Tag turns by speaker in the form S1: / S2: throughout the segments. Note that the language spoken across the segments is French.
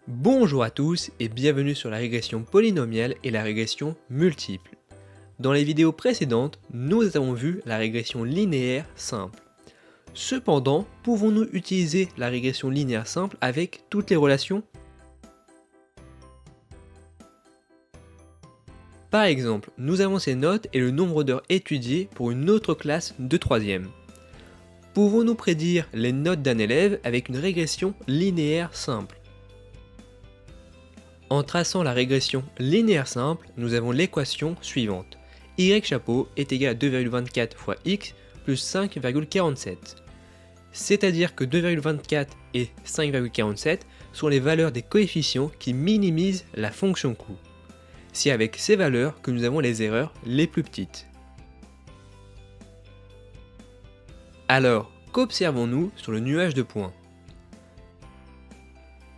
S1: Bonjour à tous et bienvenue sur la régression polynomiale et la régression multiple. Dans les vidéos précédentes, nous avons vu la régression linéaire simple. Cependant, pouvons-nous utiliser la régression linéaire simple avec toutes les relations? Par exemple, nous avons ces notes et le nombre d'heures étudiées pour une autre classe de 3e. Pouvons-nous prédire les notes d'un élève avec une régression linéaire simple? En traçant la régression linéaire simple, nous avons l'équation suivante. Y chapeau est égal à 2,24 fois x plus 5,47. C'est-à-dire que 2,24 et 5,47 sont les valeurs des coefficients qui minimisent la fonction coût. C'est avec ces valeurs que nous avons les erreurs les plus petites. Alors, qu'observons-nous sur le nuage de points?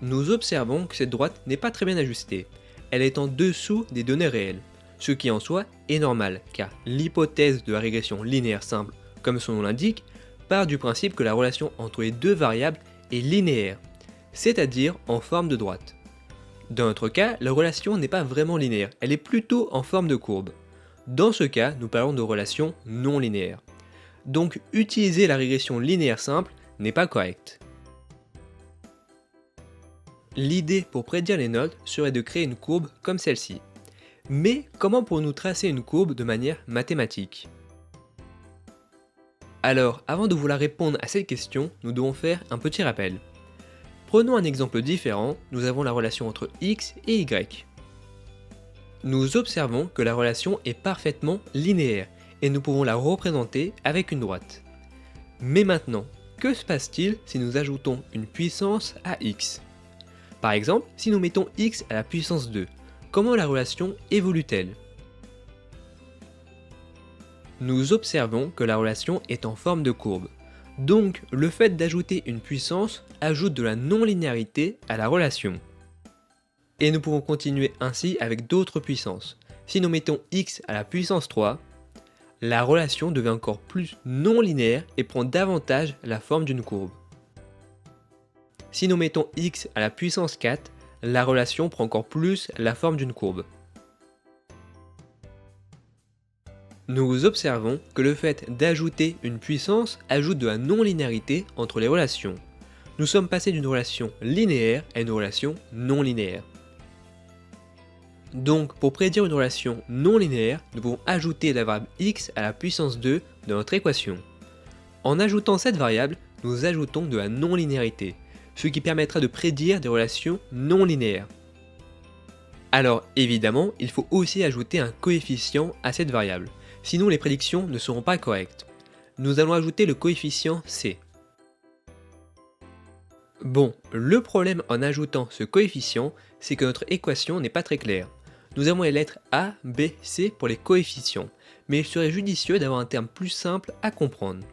S1: Nous observons que cette droite n'est pas très bien ajustée. Elle est en dessous des données réelles, ce qui en soi est normal, car l'hypothèse de la régression linéaire simple, comme son nom l'indique, part du principe que la relation entre les deux variables est linéaire, c'est-à-dire en forme de droite. Dans notre cas, la relation n'est pas vraiment linéaire, elle est plutôt en forme de courbe. Dans ce cas, nous parlons de relation non linéaire. Donc utiliser la régression linéaire simple n'est pas correct. L'idée pour prédire les notes serait de créer une courbe comme celle-ci. Mais comment pourrons-nous tracer une courbe de manière mathématique? Alors, avant de vouloir répondre à cette question, nous devons faire un petit rappel. Prenons un exemple différent, nous avons la relation entre x et y. Nous observons que la relation est parfaitement linéaire et nous pouvons la représenter avec une droite. Mais maintenant, que se passe-t-il si nous ajoutons une puissance à x? Par exemple, si nous mettons x à la puissance 2, comment la relation évolue-t-elle? Nous observons que la relation est en forme de courbe. Donc, le fait d'ajouter une puissance ajoute de la non-linéarité à la relation. Et nous pouvons continuer ainsi avec d'autres puissances. Si nous mettons x à la puissance 3, la relation devient encore plus non-linéaire et prend davantage la forme d'une courbe. Si nous mettons x à la puissance 4, la relation prend encore plus la forme d'une courbe. Nous observons que le fait d'ajouter une puissance ajoute de la non-linéarité entre les relations. Nous sommes passés d'une relation linéaire à une relation non linéaire. Donc, pour prédire une relation non linéaire, nous pouvons ajouter la variable x à la puissance 2 dans notre équation. En ajoutant cette variable, nous ajoutons de la non-linéarité, ce qui permettra de prédire des relations non linéaires. Alors évidemment, il faut aussi ajouter un coefficient à cette variable, sinon les prédictions ne seront pas correctes. Nous allons ajouter le coefficient c. Bon, le problème en ajoutant ce coefficient, c'est que notre équation n'est pas très claire. Nous avons les lettres A, B, C pour les coefficients, mais il serait judicieux d'avoir un terme plus simple à comprendre.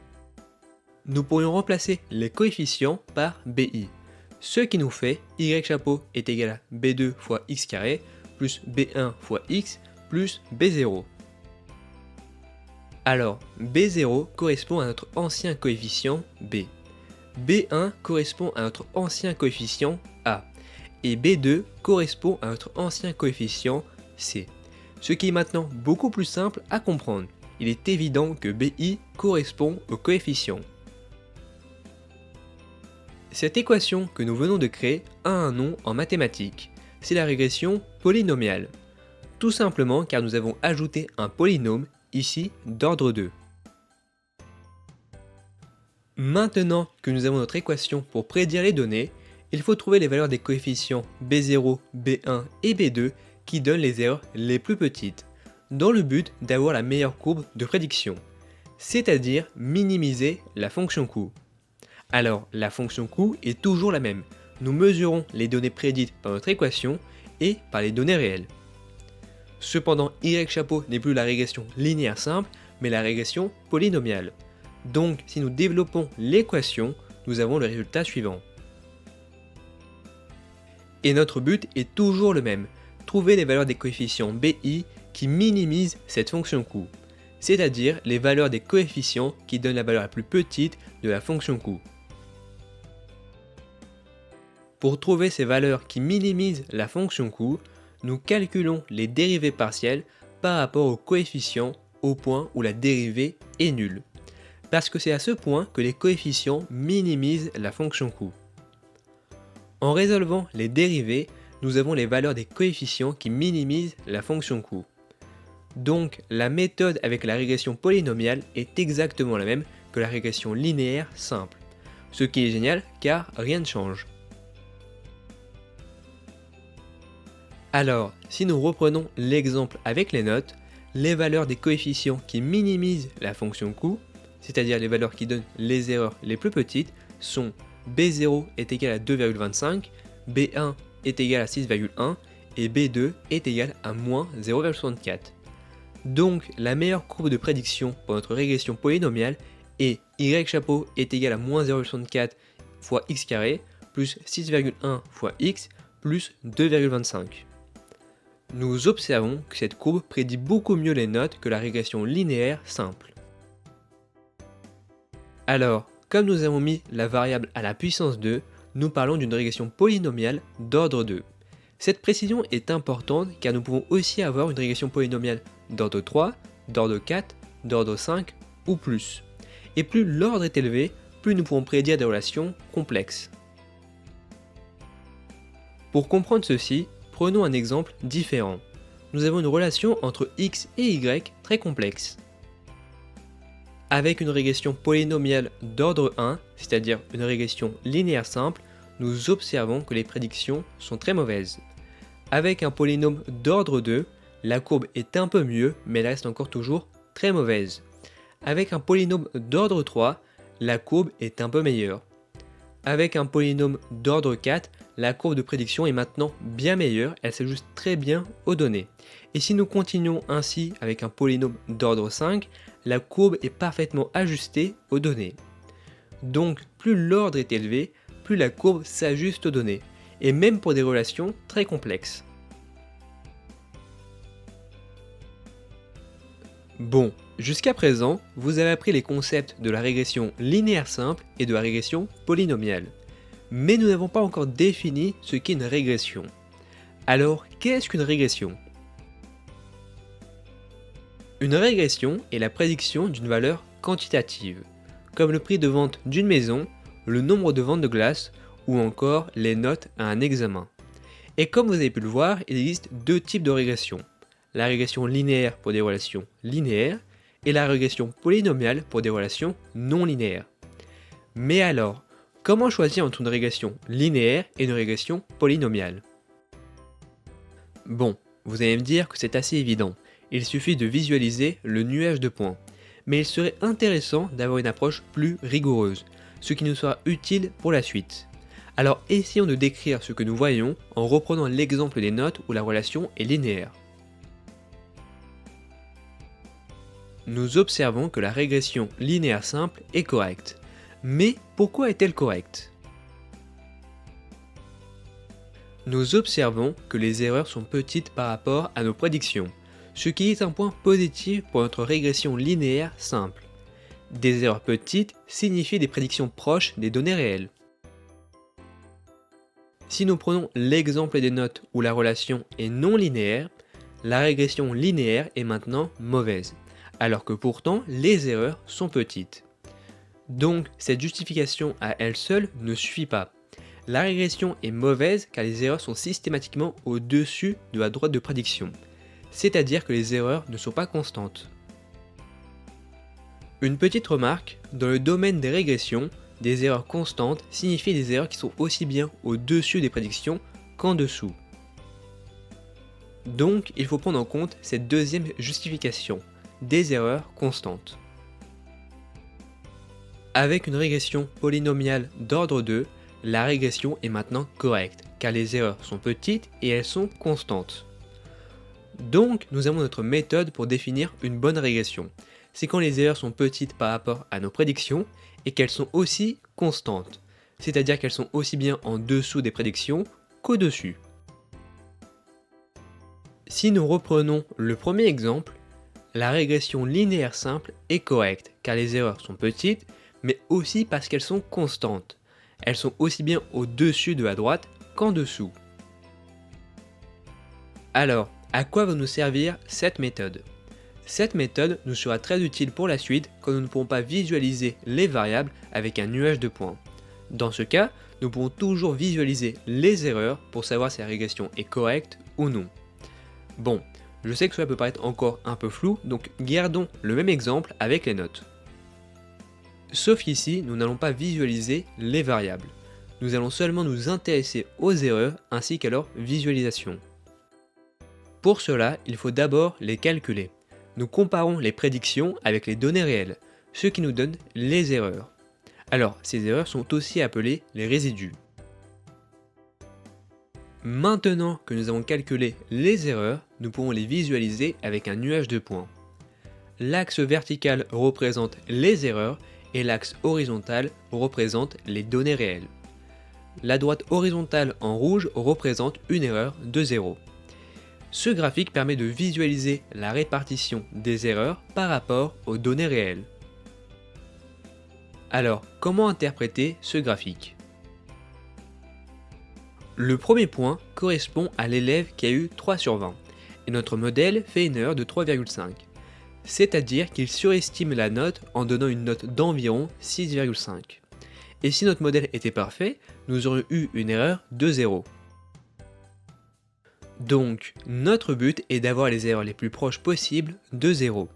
S1: Nous pourrions remplacer les coefficients par BI, ce qui nous fait y chapeau est égal à B2 fois x carré plus B1 fois x plus B0. Alors, B0 correspond à notre ancien coefficient B, B1 correspond à notre ancien coefficient A, et B2 correspond à notre ancien coefficient C, ce qui est maintenant beaucoup plus simple à comprendre. Il est évident que BI correspond au coefficient. Cette équation que nous venons de créer a un nom en mathématiques, c'est la régression polynomiale. Tout simplement car nous avons ajouté un polynôme, ici d'ordre 2. Maintenant que nous avons notre équation pour prédire les données, il faut trouver les valeurs des coefficients B0, B1 et B2 qui donnent les erreurs les plus petites, dans le but d'avoir la meilleure courbe de prédiction, c'est-à-dire minimiser la fonction coût. Alors, la fonction coût est toujours la même. Nous mesurons les données prédites par notre équation et par les données réelles. Cependant, Y chapeau n'est plus la régression linéaire simple, mais la régression polynomiale. Donc, si nous développons l'équation, nous avons le résultat suivant. Et notre but est toujours le même, trouver les valeurs des coefficients BI qui minimisent cette fonction coût, c'est-à-dire les valeurs des coefficients qui donnent la valeur la plus petite de la fonction coût. Pour trouver ces valeurs qui minimisent la fonction coût, nous calculons les dérivées partielles par rapport au coefficient au point où la dérivée est nulle. Parce que c'est à ce point que les coefficients minimisent la fonction coût. En résolvant les dérivées, nous avons les valeurs des coefficients qui minimisent la fonction coût. Donc la méthode avec la régression polynomiale est exactement la même que la régression linéaire simple. Ce qui est génial car rien ne change. Alors, si nous reprenons l'exemple avec les notes, les valeurs des coefficients qui minimisent la fonction coût, c'est-à-dire les valeurs qui donnent les erreurs les plus petites, sont B0 est égal à 2,25, B1 est égal à 6,1 et B2 est égal à moins 0,64. Donc la meilleure courbe de prédiction pour notre régression polynomiale est y chapeau est égal à moins 0,64 fois x carré plus 6,1 fois x plus 2,25. Nous observons que cette courbe prédit beaucoup mieux les notes que la régression linéaire simple. Alors, comme nous avons mis la variable à la puissance 2, nous parlons d'une régression polynomiale d'ordre 2. Cette précision est importante car nous pouvons aussi avoir une régression polynomiale d'ordre 3, d'ordre 4, d'ordre 5 ou plus. Et plus l'ordre est élevé, plus nous pouvons prédire des relations complexes. Pour comprendre ceci, prenons un exemple différent. Nous avons une relation entre x et y très complexe. Avec une régression polynomiale d'ordre 1, c'est-à-dire une régression linéaire simple, nous observons que les prédictions sont très mauvaises. Avec un polynôme d'ordre 2, la courbe est un peu mieux, mais elle reste encore toujours très mauvaise. Avec un polynôme d'ordre 3, la courbe est un peu meilleure. Avec un polynôme d'ordre 4, la courbe de prédiction est maintenant bien meilleure, elle s'ajuste très bien aux données. Et si nous continuons ainsi avec un polynôme d'ordre 5, la courbe est parfaitement ajustée aux données. Donc plus l'ordre est élevé, plus la courbe s'ajuste aux données, et même pour des relations très complexes. Bon, jusqu'à présent, vous avez appris les concepts de la régression linéaire simple et de la régression polynomiale. Mais nous n'avons pas encore défini ce qu'est une régression. Alors, qu'est-ce qu'une régression ? Une régression est la prédiction d'une valeur quantitative, comme le prix de vente d'une maison, le nombre de ventes de glace ou encore les notes à un examen. Et comme vous avez pu le voir, il existe deux types de régression. La régression linéaire pour des relations linéaires et la régression polynomiale pour des relations non linéaires. Mais alors, comment choisir entre une régression linéaire et une régression polynomiale ? Bon, vous allez me dire que c'est assez évident. Il suffit de visualiser le nuage de points. Mais il serait intéressant d'avoir une approche plus rigoureuse, ce qui nous sera utile pour la suite. Alors essayons de décrire ce que nous voyons en reprenant l'exemple des notes où la relation est linéaire. Nous observons que la régression linéaire simple est correcte. Mais pourquoi est-elle correcte ? Nous observons que les erreurs sont petites par rapport à nos prédictions, ce qui est un point positif pour notre régression linéaire simple. Des erreurs petites signifient des prédictions proches des données réelles. Si nous prenons l'exemple des notes où la relation est non linéaire, la régression linéaire est maintenant mauvaise, alors que pourtant les erreurs sont petites. Donc cette justification à elle seule ne suffit pas. La régression est mauvaise car les erreurs sont systématiquement au-dessus de la droite de prédiction, c'est-à-dire que les erreurs ne sont pas constantes. Une petite remarque, dans le domaine des régressions, des erreurs constantes signifient des erreurs qui sont aussi bien au-dessus des prédictions qu'en dessous. Donc il faut prendre en compte cette deuxième justification, des erreurs constantes. Avec une régression polynomiale d'ordre 2, la régression est maintenant correcte, car les erreurs sont petites et elles sont constantes. Donc nous avons notre méthode pour définir une bonne régression. C'est quand les erreurs sont petites par rapport à nos prédictions et qu'elles sont aussi constantes, c'est-à-dire qu'elles sont aussi bien en dessous des prédictions qu'au-dessus. Si nous reprenons le premier exemple, la régression linéaire simple est correcte car les erreurs sont petites, mais aussi parce qu'elles sont constantes. elles sont aussi bien au-dessus de la droite qu'en dessous. Alors, à quoi va nous servir cette méthode? Cette méthode nous sera très utile pour la suite quand nous ne pourrons pas visualiser les variables avec un nuage de points. Dans ce cas, nous pourrons toujours visualiser les erreurs pour savoir si la régression est correcte ou non. Bon, je sais que cela peut paraître encore un peu flou, donc gardons le même exemple avec les notes. Sauf qu'ici, nous n'allons pas visualiser les variables. Nous allons seulement nous intéresser aux erreurs ainsi qu'à leur visualisation. Pour cela, il faut d'abord les calculer. Nous comparons les prédictions avec les données réelles, ce qui nous donne les erreurs. Alors, ces erreurs sont aussi appelées les résidus. Maintenant que nous avons calculé les erreurs, nous pourrons les visualiser avec un nuage de points. L'axe vertical représente les erreurs et l'axe horizontal représente les données réelles. La droite horizontale en rouge représente une erreur de 0. Ce graphique permet de visualiser la répartition des erreurs par rapport aux données réelles. Alors, comment interpréter ce graphique? Le premier point correspond à l'élève qui a eu 3 sur 20, et notre modèle fait une erreur de 3,5. C'est-à-dire qu'il surestime la note en donnant une note d'environ 6,5. Et si notre modèle était parfait, nous aurions eu une erreur de 0. Donc, notre but est d'avoir les erreurs les plus proches possibles de 0.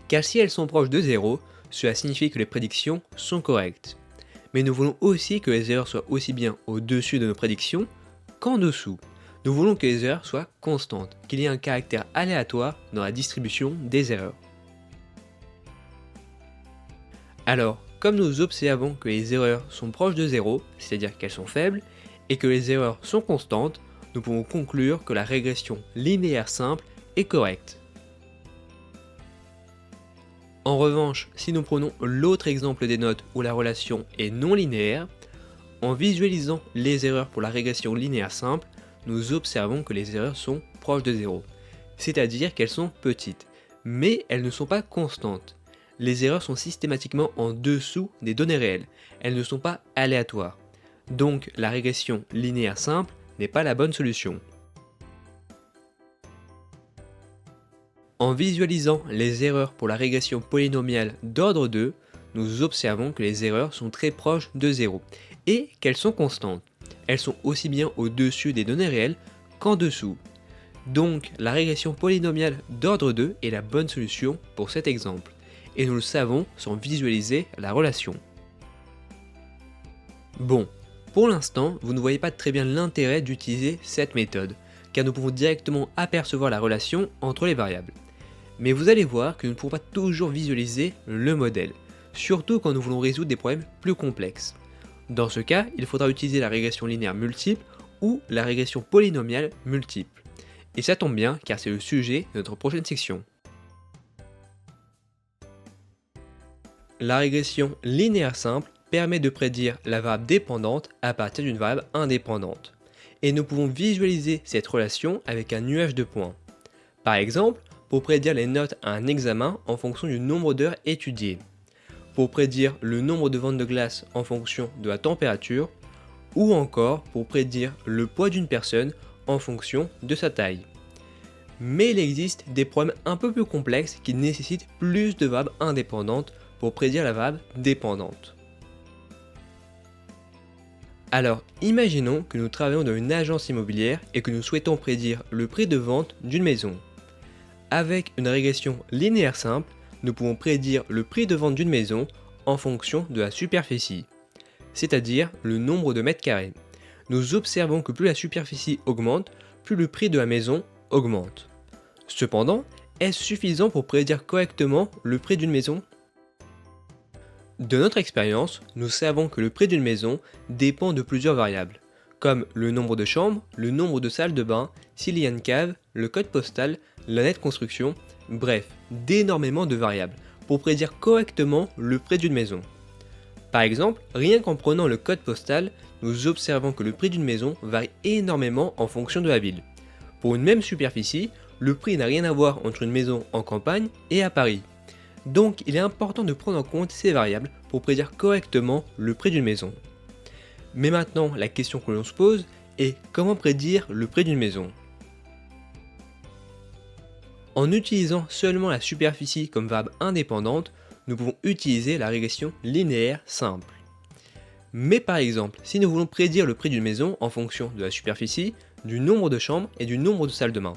S1: Car si elles sont proches de 0, cela signifie que les prédictions sont correctes. Mais nous voulons aussi que les erreurs soient aussi bien au-dessus de nos prédictions qu'en dessous. Nous voulons que les erreurs soient constantes, qu'il y ait un caractère aléatoire dans la distribution des erreurs. Alors, comme nous observons que les erreurs sont proches de 0, c'est-à-dire qu'elles sont faibles, et que les erreurs sont constantes, nous pouvons conclure que la régression linéaire simple est correcte. En revanche, si nous prenons l'autre exemple des notes où la relation est non linéaire, en visualisant les erreurs pour la régression linéaire simple, nous observons que les erreurs sont proches de 0, c'est-à-dire qu'elles sont petites, mais elles ne sont pas constantes. Les erreurs sont systématiquement en dessous des données réelles, elles ne sont pas aléatoires. Donc la régression linéaire simple n'est pas la bonne solution. En visualisant les erreurs pour la régression polynomiale d'ordre 2, nous observons que les erreurs sont très proches de 0 et qu'elles sont constantes. Elles sont aussi bien au-dessus des données réelles qu'en dessous. Donc la régression polynomiale d'ordre 2 est la bonne solution pour cet exemple. Et nous le savons sans visualiser la relation. Bon, pour l'instant, vous ne voyez pas très bien l'intérêt d'utiliser cette méthode, car nous pouvons directement apercevoir la relation entre les variables. Mais vous allez voir que nous ne pourrons pas toujours visualiser le modèle, surtout quand nous voulons résoudre des problèmes plus complexes. Dans ce cas, il faudra utiliser la régression linéaire multiple ou la régression polynomiale multiple. Et ça tombe bien, car c'est le sujet de notre prochaine section. La régression linéaire simple permet de prédire la variable dépendante à partir d'une variable indépendante. Et nous pouvons visualiser cette relation avec un nuage de points. Par exemple, pour prédire les notes à un examen en fonction du nombre d'heures étudiées. Pour prédire le nombre de ventes de glace en fonction de la température. Ou encore pour prédire le poids d'une personne en fonction de sa taille. Mais il existe des problèmes un peu plus complexes qui nécessitent plus de variables indépendantes pour prédire la variable dépendante. Alors, imaginons que nous travaillons dans une agence immobilière et que nous souhaitons prédire le prix de vente d'une maison. Avec une régression linéaire simple, nous pouvons prédire le prix de vente d'une maison en fonction de la superficie, c'est-à-dire le nombre de mètres carrés. Nous observons que plus la superficie augmente, plus le prix de la maison augmente. Cependant, est-ce suffisant pour prédire correctement le prix d'une maison ? De notre expérience, nous savons que le prix d'une maison dépend de plusieurs variables, comme le nombre de chambres, le nombre de salles de bain, s'il y a une cave, le code postal, l'année de construction, bref, d'énormément de variables, pour prédire correctement le prix d'une maison. Par exemple, rien qu'en prenant le code postal, nous observons que le prix d'une maison varie énormément en fonction de la ville. Pour une même superficie, le prix n'a rien à voir entre une maison en campagne et à Paris. Donc il est important de prendre en compte ces variables pour prédire correctement le prix d'une maison. Mais maintenant, la question que l'on se pose est comment prédire le prix d'une maison? En utilisant seulement la superficie comme variable indépendante, nous pouvons utiliser la régression linéaire simple. Mais par exemple, si nous voulons prédire le prix d'une maison en fonction de la superficie, du nombre de chambres et du nombre de salles de bain,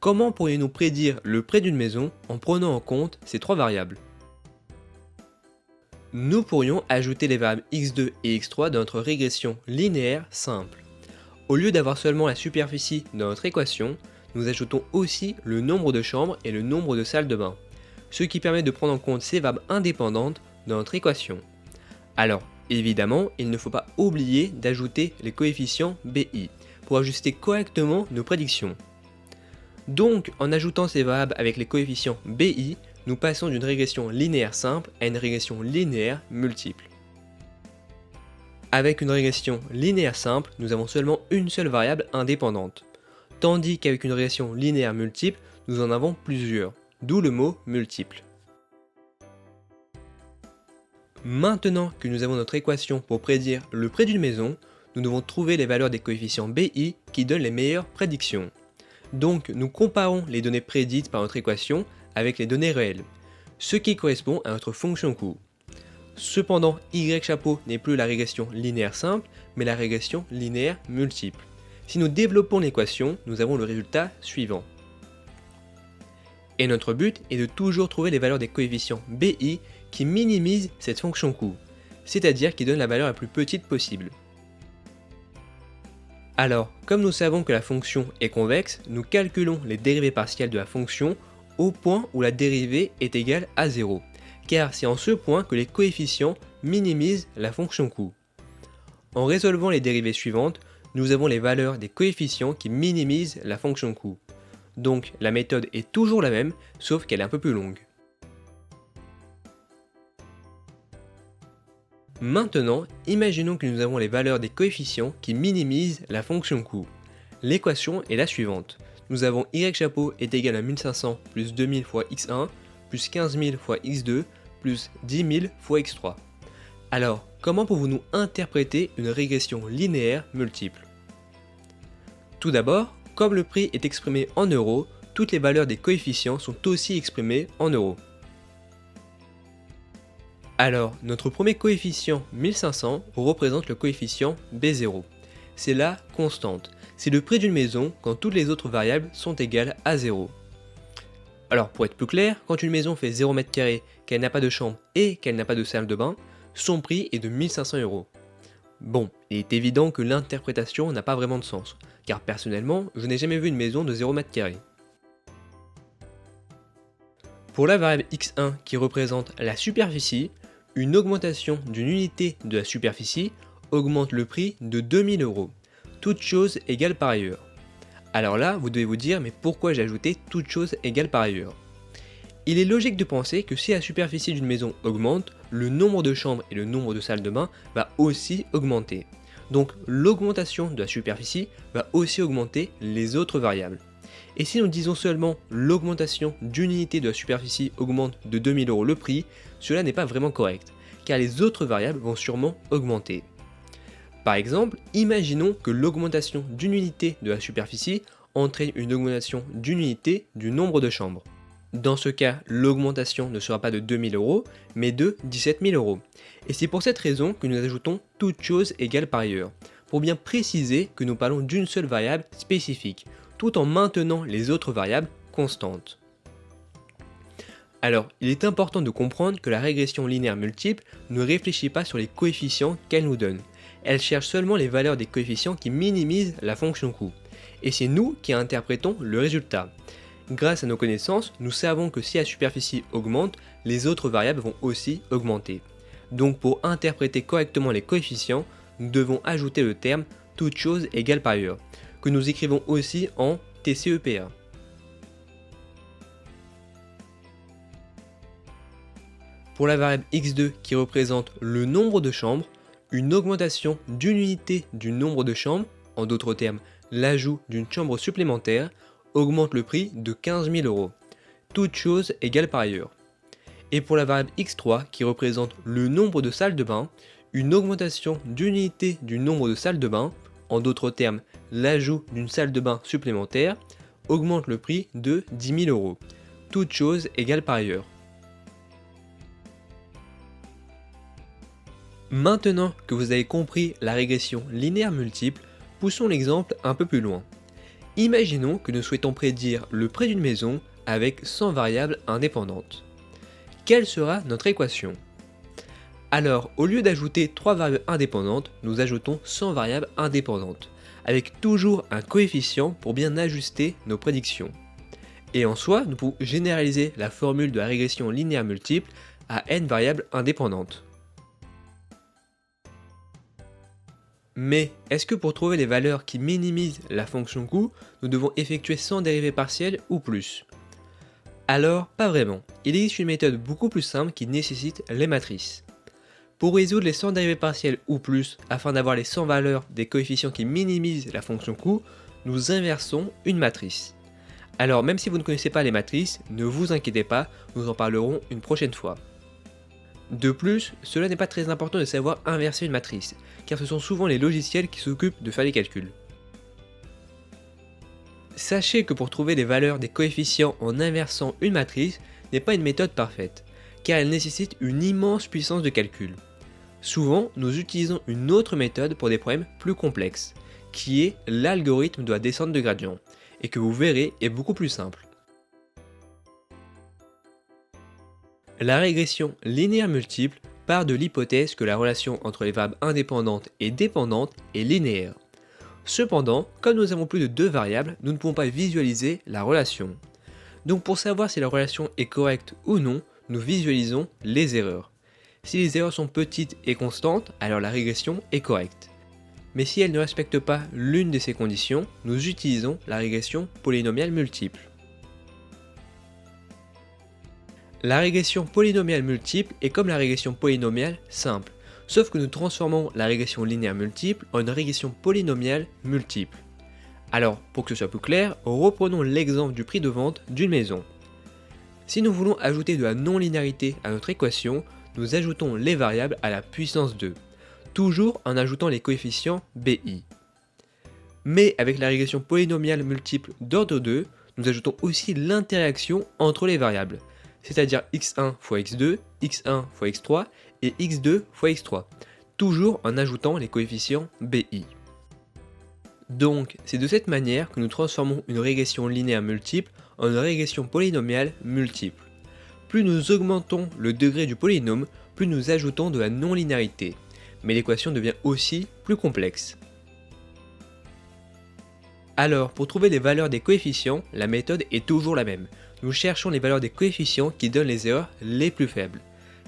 S1: comment pourrions-nous prédire le prix d'une maison en prenant en compte ces trois variables? Nous pourrions ajouter les variables x2 et x3 dans notre régression linéaire simple. Au lieu d'avoir seulement la superficie dans notre équation, nous ajoutons aussi le nombre de chambres et le nombre de salles de bain, ce qui permet de prendre en compte ces variables indépendantes dans notre équation. Alors, évidemment, il ne faut pas oublier d'ajouter les coefficients BI pour ajuster correctement nos prédictions. Donc, en ajoutant ces variables avec les coefficients BI, nous passons d'une régression linéaire simple à une régression linéaire multiple. Avec une régression linéaire simple, nous avons seulement une seule variable indépendante, tandis qu'avec une régression linéaire multiple, nous en avons plusieurs, d'où le mot multiple. Maintenant que nous avons notre équation pour prédire le prix d'une maison, nous devons trouver les valeurs des coefficients BI qui donnent les meilleures prédictions. Donc nous comparons les données prédites par notre équation avec les données réelles, ce qui correspond à notre fonction coût. Cependant, y chapeau n'est plus la régression linéaire simple, mais la régression linéaire multiple. Si nous développons l'équation, nous avons le résultat suivant. Et notre but est de toujours trouver les valeurs des coefficients BI qui minimisent cette fonction coût, c'est-à-dire qui donnent la valeur la plus petite possible. Alors, comme nous savons que la fonction est convexe, nous calculons les dérivées partielles de la fonction au point où la dérivée est égale à 0, car c'est en ce point que les coefficients minimisent la fonction coût. En résolvant les dérivées suivantes, nous avons les valeurs des coefficients qui minimisent la fonction coût. Donc la méthode est toujours la même, sauf qu'elle est un peu plus longue. Maintenant, imaginons que nous avons les valeurs des coefficients qui minimisent la fonction coût. L'équation est la suivante. Nous avons y chapeau est égal à 1500 plus 2000 fois x1 plus 15000 fois x2 plus 10 000 fois x3. Alors, comment pouvons-nous interpréter une régression linéaire multiple? Tout d'abord, comme le prix est exprimé en euros, toutes les valeurs des coefficients sont aussi exprimées en euros. Alors, notre premier coefficient 1500 représente le coefficient B0. C'est la constante. C'est le prix d'une maison quand toutes les autres variables sont égales à 0. Alors, pour être plus clair, quand une maison fait 0 m², qu'elle n'a pas de chambre et qu'elle n'a pas de salle de bain, son prix est de 1500 €. Bon, il est évident que l'interprétation n'a pas vraiment de sens, car personnellement, je n'ai jamais vu une maison de 0 m². Pour la variable x1 qui représente la superficie, une augmentation d'une unité de la superficie augmente le prix de 2000 €, toutes choses égales par ailleurs. Alors là, vous devez vous dire, mais pourquoi j'ai ajouté toutes choses égales par ailleurs? Il est logique de penser que si la superficie d'une maison augmente, le nombre de chambres et le nombre de salles de bain va aussi augmenter. Donc l'augmentation de la superficie va aussi augmenter les autres variables. Et si nous disons seulement l'augmentation d'une unité de la superficie augmente de 2000 € le prix, cela n'est pas vraiment correct, car les autres variables vont sûrement augmenter. Par exemple, imaginons que l'augmentation d'une unité de la superficie entraîne une augmentation d'une unité du nombre de chambres. Dans ce cas, l'augmentation ne sera pas de 2000 €, mais de 17 000 €. Et c'est pour cette raison que nous ajoutons toutes choses égales par ailleurs, pour bien préciser que nous parlons d'une seule variable spécifique, tout en maintenant les autres variables constantes. Alors, il est important de comprendre que la régression linéaire multiple ne réfléchit pas sur les coefficients qu'elle nous donne. Elle cherche seulement les valeurs des coefficients qui minimisent la fonction coût. Et c'est nous qui interprétons le résultat. Grâce à nos connaissances, nous savons que si la superficie augmente, les autres variables vont aussi augmenter. Donc pour interpréter correctement les coefficients, nous devons ajouter le terme « toutes choses égales par ailleurs », que nous écrivons aussi en TCEPA. Pour la variable x2 qui représente le nombre de chambres, une augmentation d'une unité du nombre de chambres, en d'autres termes l'ajout d'une chambre supplémentaire, augmente le prix de 15 000 €, toutes choses égales par ailleurs. Et pour la variable x3 qui représente le nombre de salles de bain, Une augmentation d'une unité du nombre de salles de bain, en d'autres termes l'ajout d'une salle de bain supplémentaire, augmente le prix de 10 000 €, toutes choses égales par ailleurs. Maintenant que vous avez compris la régression linéaire multiple, poussons l'exemple un peu plus loin. Imaginons que nous souhaitons prédire le prix d'une maison avec 100 variables indépendantes. Quelle sera notre équation? Alors, au lieu d'ajouter 3 variables indépendantes, nous ajoutons 100 variables indépendantes, avec toujours un coefficient pour bien ajuster nos prédictions. Et en soi, nous pouvons généraliser la formule de la régression linéaire multiple à n variables indépendantes. Mais est-ce que pour trouver les valeurs qui minimisent la fonction coût, nous devons effectuer 100 dérivées partielles ou plus? Alors, pas vraiment. Il existe une méthode beaucoup plus simple qui nécessite les matrices. Pour résoudre les 100 dérivées partielles ou plus, afin d'avoir les 100 valeurs des coefficients qui minimisent la fonction coût, nous inversons une matrice. Alors, même si vous ne connaissez pas les matrices, ne vous inquiétez pas, nous en parlerons une prochaine fois. De plus, cela n'est pas très important de savoir inverser une matrice, car ce sont souvent les logiciels qui s'occupent de faire les calculs. Sachez que pour trouver les valeurs des coefficients en inversant une matrice n'est pas une méthode parfaite, car elle nécessite une immense puissance de calcul. Souvent, nous utilisons une autre méthode pour des problèmes plus complexes, qui est l'algorithme de la descente de gradient, et que vous verrez est beaucoup plus simple. La régression linéaire multiple part de l'hypothèse que la relation entre les variables indépendantes et dépendantes est linéaire. Cependant, comme nous avons plus de 2 variables, nous ne pouvons pas visualiser la relation. Donc pour savoir si la relation est correcte ou non, nous visualisons les erreurs. Si les erreurs sont petites et constantes, alors la régression est correcte. Mais si elle ne respecte pas l'une de ces conditions, nous utilisons la régression polynomiale multiple. La régression polynomiale multiple est comme la régression polynomiale simple, sauf que nous transformons la régression linéaire multiple en une régression polynomiale multiple. Alors, pour que ce soit plus clair, reprenons l'exemple du prix de vente d'une maison. Si nous voulons ajouter de la non-linéarité à notre équation, nous ajoutons les variables à la puissance 2, toujours en ajoutant les coefficients BI. Mais avec la régression polynomiale multiple d'ordre 2, nous ajoutons aussi l'interaction entre les variables, c'est-à-dire x1 fois x2, x1 fois x3 et x2 fois x3, toujours en ajoutant les coefficients BI. Donc, c'est de cette manière que nous transformons une régression linéaire multiple en une régression polynomiale multiple. Plus nous augmentons le degré du polynôme, plus nous ajoutons de la non-linéarité, mais l'équation devient aussi plus complexe. Alors, pour trouver les valeurs des coefficients, la méthode est toujours la même. Nous cherchons les valeurs des coefficients qui donnent les erreurs les plus faibles,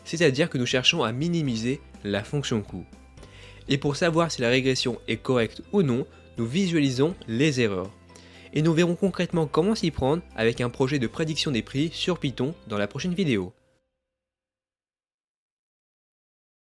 S1: c'est-à-dire que nous cherchons à minimiser la fonction coût. Et pour savoir si la régression est correcte ou non, nous visualisons les erreurs. Et nous verrons concrètement comment s'y prendre avec un projet de prédiction des prix sur Python dans la prochaine vidéo.